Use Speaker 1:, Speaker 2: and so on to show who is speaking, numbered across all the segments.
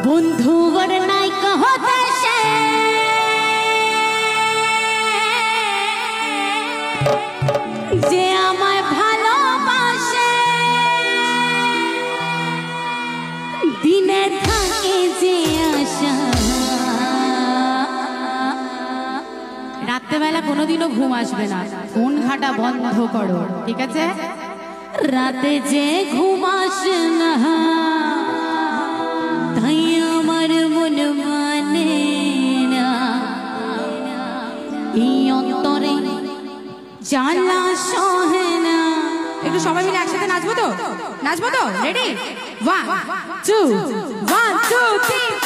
Speaker 1: বন্ধু ওর নাই কহতে সে যে আমায় ভালোবাসে দিনে থাকে যে আশা রাত্রেবেলা কোনোদিনও ঘুম আসবে না ফোন ঘাটা বন্ধ করো ঠিক আছে রাতে যে ঘুম আসে না তাই আমার মন মানে না এই অন্তরে জ্বালা সহে না
Speaker 2: একটু সবাই মিলে একসাথে নাচবো তো রেডি 1 2 1 2 3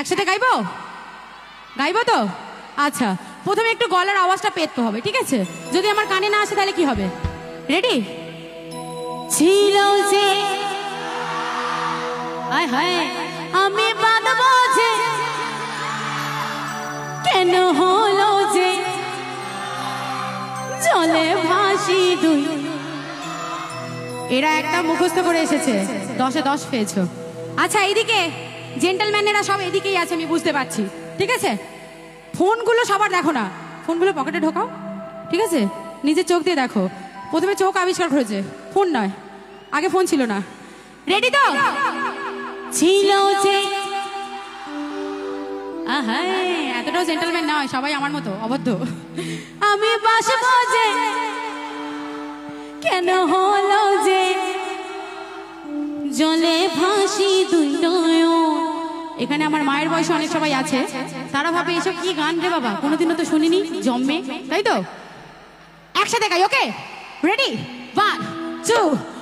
Speaker 2: একসাথে গাইবো তো আচ্ছা প্রথমে একটু গলার আওয়াজটা পেতে হবে ঠিক আছে যদি আমার কানে না আসে তাহলে কি হবে রেডি
Speaker 1: ছিল যে হায় হায় আমি বাঁধবো যে কেন হলো যে জলে ভাসি দুই
Speaker 2: এরা একটা মুখস্থ করে এসেছে 10-এ 10 পেয়েছো আচ্ছা এইদিকে জেন্টলম্যানেরা সব এদিকেই আছে আমি বুঝতে পারছি ঠিক আছে ফোনগুলো সবার দেখো না ফোনগুলো পকেটে ঢোকাও ঠিক আছে নিজের চোখ দিয়ে দেখো প্রথমে চোখ আবিষ্কার করেছে ফোন নয় আগে ফোন ছিল না রেডি তো
Speaker 1: ছিল যে
Speaker 2: এতটাও জেন্টলম্যান নয় সবাই আমার মতো অবদ্ধ
Speaker 1: আমি বাসবো যে কেন হলো যে জলে ভাসি দুই নয়ন
Speaker 2: এখানে আমার মায়ের বয়সে অনেক সবাই আছে তারা ভাবে এসব কি গান রে বাবা কোনোদিনও তো শুনিনি জম্মে তাই তো একসাথে গাই ওকে রেডি 1 2